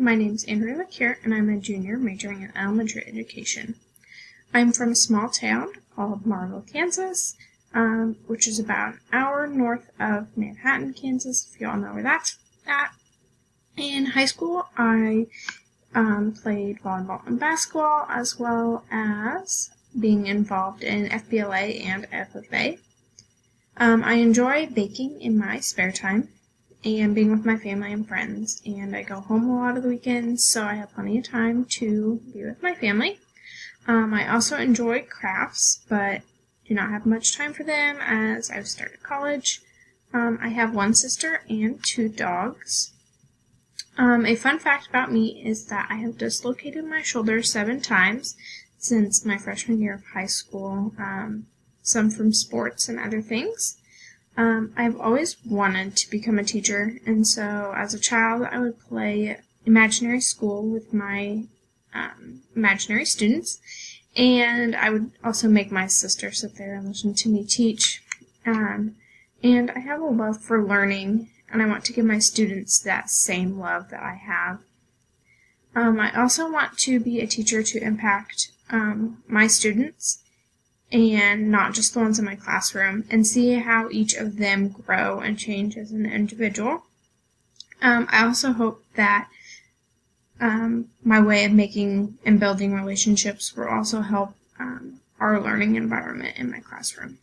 my name is Andrea L'Ecuyer, and I'm a junior majoring in elementary education. I'm from a small town called Marvell, Kansas, which is about an hour north of Manhattan, Kansas, if you all know where that's at. In high school, I played volleyball and basketball, as well as being involved in FBLA and FFA. I enjoy baking in my spare time and being with my family and friends, and I go home a lot of the weekends, so I have plenty of time to be with my family. I also enjoy crafts, but do not have much time for them as I've started college. I have one sister and 2 dogs. A fun fact about me is that I have dislocated my shoulder 7 times since my freshman year of high school, some from sports and other things. I've always wanted to become a teacher, and so as a child I would play imaginary school with my imaginary students, and I would also make my sister sit there and listen to me teach. And I have a love for learning, and I want to give my students that same love that I have. I also want to be a teacher to impact my students, and not just the ones in my classroom, and see how each of them grow and change as an individual. I also hope that my way of making and building relationships will also help our learning environment in my classroom.